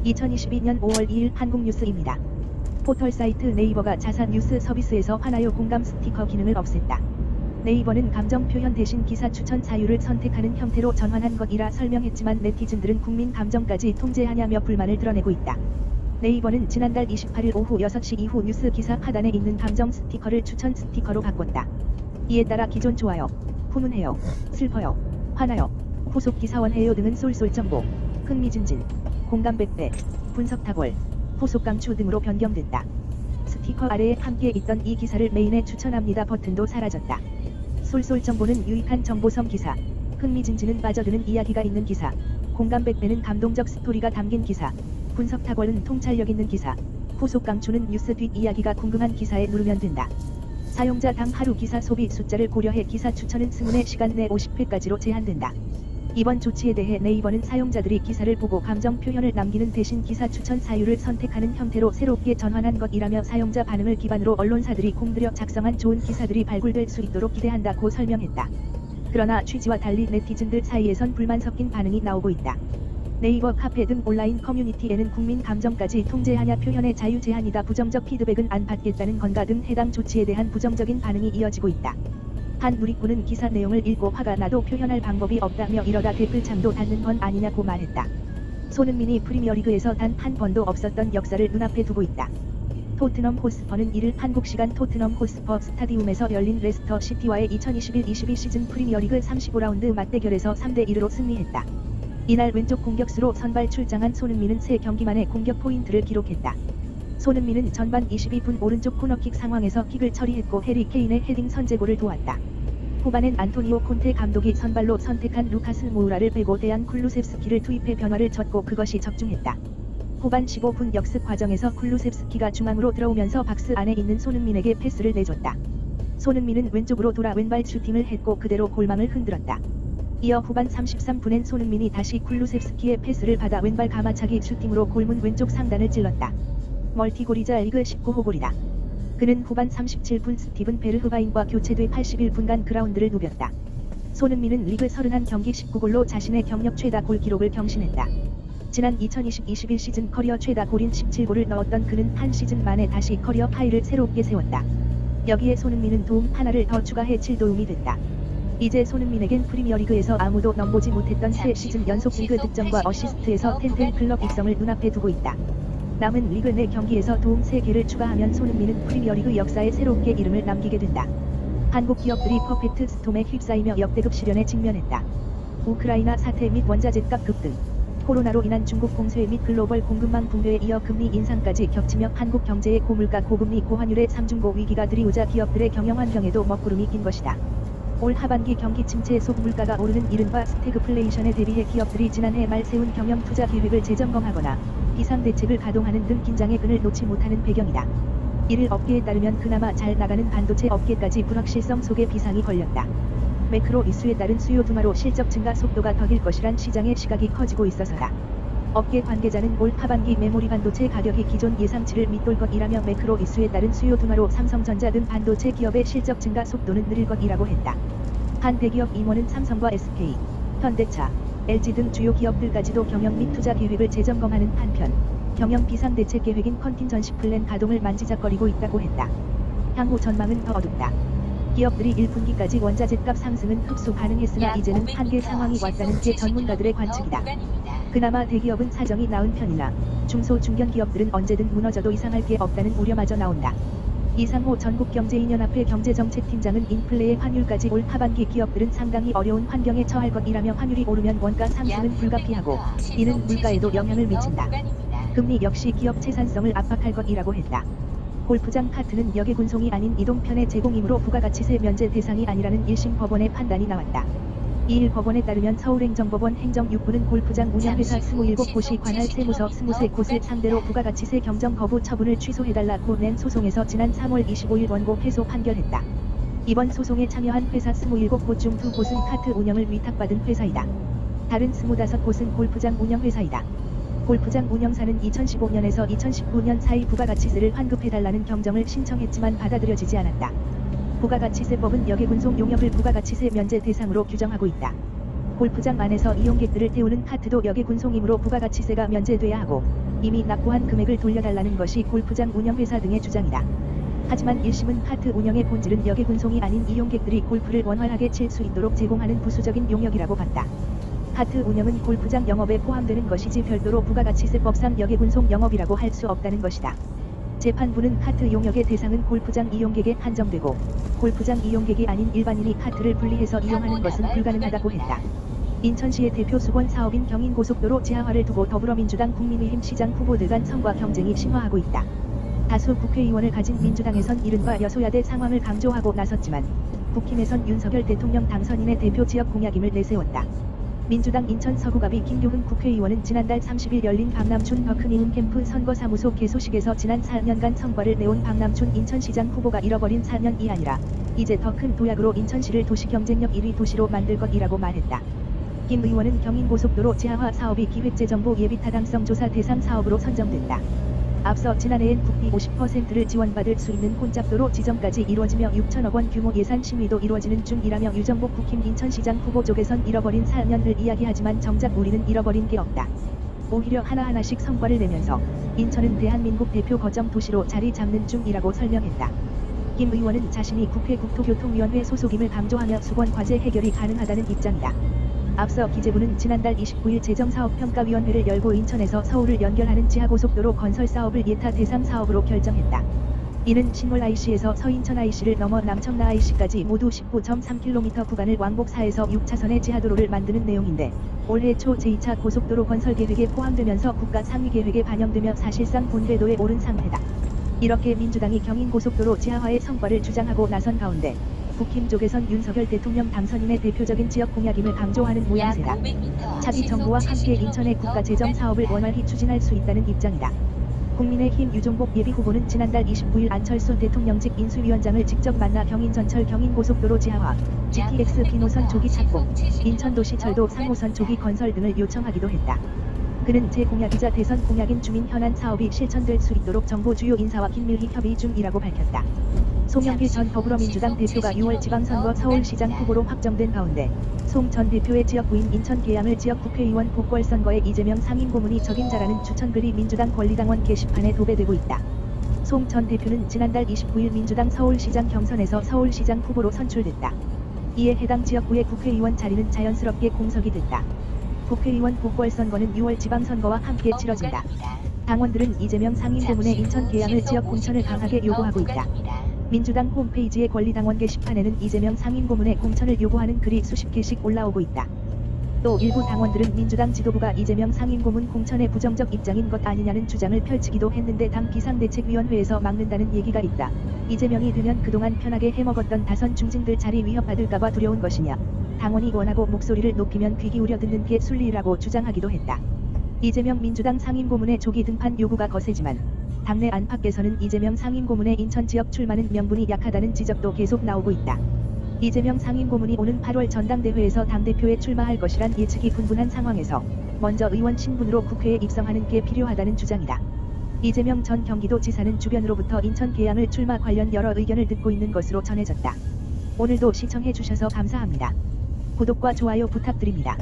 2022년 5월 2일 한국뉴스입니다. 포털사이트 네이버가 자사 뉴스 서비스에서 화나요 공감 스티커 기능을 없앴다. 네이버는 감정 표현 대신 기사 추천 자유를 선택하는 형태로 전환한 것이라 설명했지만 네티즌들은 국민 감정까지 통제하냐며 불만을 드러내고 있다. 네이버는 지난달 28일 오후 6시 이후 뉴스 기사 하단에 있는 감정 스티커를 추천 스티커로 바꿨다. 이에 따라 기존 좋아요, 훈훈해요, 슬퍼요, 화나요, 후속 기사 원해요 등은 쏠쏠 정보, 흥미진진, 공감 100배, 분석 탁월, 후속 강추 등으로 변경됐다. 스티커 아래에 함께 있던 이 기사를 메인에 추천합니다 버튼도 사라졌다. 쏠쏠 정보는 유익한 정보성 기사, 흥미진진은 빠져드는 이야기가 있는 기사, 공감 100배는 감동적 스토리가 담긴 기사, 분석 탁월은 통찰력 있는 기사, 후속 강추는 뉴스 뒷이야기가 궁금한 기사에 누르면 된다. 사용자당 하루 기사 소비 숫자를 고려해 기사 추천은 승인의 시간 내 50회까지로 제한된다. 이번 조치에 대해 네이버는 사용자들이 기사를 보고 감정 표현을 남기는 대신 기사 추천 사유를 선택하는 형태로 새롭게 전환한 것이라며 사용자 반응을 기반으로 언론사들이 공들여 작성한 좋은 기사들이 발굴될 수 있도록 기대한다고 설명했다. 그러나 취지와 달리 네티즌들 사이에선 불만 섞인 반응이 나오고 있다. 네이버 카페 등 온라인 커뮤니티에는 국민 감정까지 통제하냐 표현의 자유 제한이다 부정적 피드백은 안 받겠다는 건가 등 해당 조치에 대한 부정적인 반응이 이어지고 있다. 한 누리꾼은 기사 내용을 읽고 화가 나도 표현할 방법이 없다며 이러다 댓글창도 닫는 건 아니냐고 말했다. 손흥민이 프리미어리그에서 단 한 번도 없었던 역사를 눈앞에 두고 있다. 토트넘 호스퍼는 이를 한국 시간 토트넘 호스퍼 스타디움에서 열린 레스터 시티와의 2021-22 시즌 프리미어리그 35라운드 맞대결에서 3대1로 승리했다. 이날 왼쪽 공격수로 선발 출장한 손흥민은 3경기 만에 공격 포인트를 기록했다. 손흥민은 전반 22분 오른쪽 코너킥 상황에서 킥을 처리했고 해리 케인의 헤딩 선제골을 도왔다. 후반엔 안토니오 콘테 감독이 선발로 선택한 루카스 모우라를 빼고 데얀 쿨루셉스키를 투입해 변화를 줬고 그것이 적중했다. 후반 15분 역습 과정에서 쿨루셉스키가 중앙으로 들어오면서 박스 안에 있는 손흥민에게 패스를 내줬다. 손흥민은 왼쪽으로 돌아 왼발 슈팅을 했고 그대로 골망을 흔들었다. 이어 후반 33분엔 손흥민이 다시 쿨루셉스키의 패스를 받아 왼발 가마차기 슈팅으로 골문 왼쪽 상단을 찔렀다. 멀티골이자 리그 19호 골이다. 그는 후반 37분 스티븐 베르흐바인과 교체돼 81분간 그라운드를 누볐다. 손흥민은 리그 31경기 19골로 자신의 경력 최다 골 기록을 경신했다. 지난 2020-21 시즌 커리어 최다 골인 17골을 넣었던 그는 한 시즌 만에 다시 커리어 하이를 새롭게 세웠다. 여기에 손흥민은 도움 하나를 더 추가해 7도움이 됐다. 이제 손흥민에겐 프리미어리그에서 아무도 넘보지 못했던 3시즌 연속 리그 득점과 어시스트에서 텐텐 클럽 입성을 눈앞에 두고 있다. 남은 리그 내 경기에서 도움 3개를 추가하면 손흥민은 프리미어리그 역사에 새롭게 이름을 남기게 된다. 한국 기업들이 퍼펙트 스톰에 휩싸이며 역대급 시련에 직면했다. 우크라이나 사태 및 원자재값 급등, 코로나로 인한 중국 공세 및 글로벌 공급망 붕괴에 이어 금리 인상까지 겹치며 한국 경제의 고물가 고금리 고환율의 3중고 위기가 들이오자 기업들의 경영 환경에도 먹구름이 낀 것이다. 올 하반기 경기 침체 속 물가가 오르는 이른바 스태그플레이션에 대비해 기업들이 지난해 말 세운 경영 투자 계획을 재점검하거나 비상대책을 가동하는 등 긴장의 끈을 놓지 못하는 배경이다. 이를 업계에 따르면 그나마 잘 나가는 반도체 업계까지 불확실성 속에 비상이 걸렸다. 매크로 이슈에 따른 수요 둔화로 실적 증가 속도가 더딜 것이란 시장의 시각이 커지고 있어서다. 업계 관계자는 올 하반기 메모리 반도체 가격이 기존 예상치를 밑돌 것이라며 매크로 이슈에 따른 수요 둔화로 삼성전자 등 반도체 기업의 실적 증가 속도는 느릴 것이라고 했다. 한 대기업 임원은 삼성과 SK, 현대차, LG 등 주요 기업들까지도 경영 및 투자 계획을 재점검하는 한편 경영 비상대책 계획인 컨틴전시 플랜 가동을 만지작거리고 있다고 했다. 향후 전망은 더 어둡다. 기업들이 1분기까지 원자재값 상승은 흡수 가능했으나 이제는 한계 상황이 왔다는 게 전문가들의 관측이다. 그나마 대기업은 사정이 나은 편이나 중소 중견 기업들은 언제든 무너져도 이상할 게 없다는 우려마저 나온다. 이상호 전국경제인연합회 경제정책팀장은 인플레의 환율까지 올 하반기 기업들은 상당히 어려운 환경에 처할 것이라며 환율이 오르면 원가 상승은 불가피하고 이는 물가에도 영향을 미친다. 금리 역시 기업 채산성을 압박할 것이라고 했다. 골프장 카트는 역외군송이 아닌 이동편의 제공이므로 부가가치세 면제 대상이 아니라는 1심 법원의 판단이 나왔다. 이일 법원에 따르면 서울행정법원 행정6부는 골프장 운영회사 27곳이 관할 세무서 23곳을 상대로 부가가치세 경정 거부 처분을 취소해달라고 낸 소송에서 지난 3월 25일 원고 패소 판결했다. 이번 소송에 참여한 회사 27곳 중 2곳은 카트 운영을 위탁받은 회사이다. 다른 25곳은 골프장 운영회사이다. 골프장 운영사는 2015년에서 2019년 사이 부가가치세를 환급해달라는 경정을 신청했지만 받아들여지지 않았다. 부가가치세법은 역외군송 용역을 부가가치세 면제 대상으로 규정하고 있다. 골프장 안에서 이용객들을 태우는 카트도 역외군송이므로 부가가치세가 면제돼야 하고 이미 납부한 금액을 돌려달라는 것이 골프장 운영회사 등의 주장이다. 하지만 1심은 카트 운영의 본질은 여객운송이 아닌 이용객들이 골프를 원활하게 칠 수 있도록 제공하는 부수적인 용역이라고 봤다. 카트 운영은 골프장 영업에 포함되는 것이지 별도로 부가가치세법상 여객운송 영업이라고 할 수 없다는 것이다. 재판부는 카트 용역의 대상은 골프장 이용객에 한정되고 골프장 이용객이 아닌 일반인이 카트를 분리해서 이용하는 것은 불가능하다고 했다. 인천시의 대표 수건 사업인 경인고속도로 지하화를 두고 더불어민주당 국민의힘 시장 후보들 간 선거 경쟁이 심화하고 있다. 다수 국회의원을 가진 민주당에선 이른바 여소야대 상황을 강조하고 나섰지만 국힘에선 윤석열 대통령 당선인의 대표 지역 공약임을 내세웠다. 민주당 인천 서구갑이 김교훈 국회의원은 지난달 30일 열린 박남춘 더크니움 캠프 선거사무소 개소식에서 지난 4년간 성과를 내온 박남춘 인천시장 후보가 잃어버린 4년이 아니라 이제 더 큰 도약으로 인천시를 도시경쟁력 1위 도시로 만들 것이라고 말했다. 김 의원은 경인고속도로 지하화 사업이 기획재정부 예비타당성 조사 대상 사업으로 선정됐다. 앞서 지난해엔 국비 50%를 지원받을 수 있는 혼잡도로 지정까지 이루어지며 6천억 원 규모 예산 심의도 이루어지는 중이라며 유정복 국힘 인천시장 후보 쪽에선 잃어버린 4년을 이야기하지만 정작 우리는 잃어버린 게 없다. 오히려 하나하나씩 성과를 내면서 인천은 대한민국 대표 거점 도시로 자리 잡는 중이라고 설명했다. 김 의원은 자신이 국회 국토교통위원회 소속임을 강조하며 수건 과제 해결이 가능하다는 입장이다. 앞서 기재부는 지난달 29일 재정사업평가위원회를 열고 인천에서 서울을 연결하는 지하고속도로 건설 사업을 예타 대상 사업으로 결정했다. 이는 신월 IC에서 서인천 IC를 넘어 남청라 IC까지 모두 19.3km 구간을 왕복 4에서 6차선의 지하도로를 만드는 내용인데 올해 초 제2차 고속도로 건설 계획에 포함되면서 국가 상위 계획에 반영되며 사실상 본궤도에 오른 상태다. 이렇게 민주당이 경인고속도로 지하화의 성과를 주장하고 나선 가운데 국힘 쪽에선 윤석열 대통령 당선인의 대표적인 지역 공약임을 강조하는 모양새다. 차기 정부와 함께 인천의 국가재정 사업을 원활히 추진할 수 있다는 입장이다. 국민의힘 유종복 예비후보는 지난달 29일 안철수 대통령직 인수위원장을 직접 만나 경인전철 경인고속도로 지하화, GTX B노선 조기 착공, 인천도시철도 3호선 조기 건설 등을 요청하기도 했다. 그는 제 공약이자 대선 공약인 주민 현안 사업이 실천될 수 있도록 정부 주요 인사와 긴밀히 협의 중이라고 밝혔다. 송영길 전 더불어민주당 대표가 6월 지방선거 서울시장 후보로 확정된 가운데 송 전 대표의 지역구인 인천 계양을 지역국회의원 보궐선거에 이재명 상임고문이 적임자라는 추천글이 민주당 권리당원 게시판에 도배되고 있다. 송 전 대표는 지난달 29일 민주당 서울시장 경선에서 서울시장 후보로 선출됐다. 이에 해당 지역구의 국회의원 자리는 자연스럽게 공석이 됐다. 국회의원 보궐선거는 6월 지방선거와 함께 치러진다. 당원들은 이재명 상임고문의 인천 계양을 지역 공천을 강하게 요구하고 있다. 민주당 홈페이지의 권리당원 게시판에는 이재명 상임고문의 공천을 요구하는 글이 수십 개씩 올라오고 있다. 또 일부 당원들은 민주당 지도부가 이재명 상임고문 공천에 부정적 입장인 것 아니냐는 주장을 펼치기도 했는데 당 비상대책위원회에서 막는다는 얘기가 있다. 이재명이 되면 그동안 편하게 해먹었던 다선 중진들 자리 위협받을까봐 두려운 것이냐. 당원이 원하고 목소리를 높이면 귀 기울여 듣는 게 순리라고 주장하기도 했다. 이재명 민주당 상임고문의 조기 등판 요구가 거세지만 당내 안팎에서는 이재명 상임고문의 인천 지역 출마는 명분이 약하다는 지적도 계속 나오고 있다. 이재명 상임고문이 오는 8월 전당대회에서 당대표에 출마할 것이란 예측이 분분한 상황에서 먼저 의원 신분으로 국회에 입성하는 게 필요하다는 주장이다. 이재명 전 경기도지사는 주변으로부터 인천 계양을 출마 관련 여러 의견을 듣고 있는 것으로 전해졌다. 오늘도 시청해주셔서 감사합니다. 구독과 좋아요 부탁드립니다.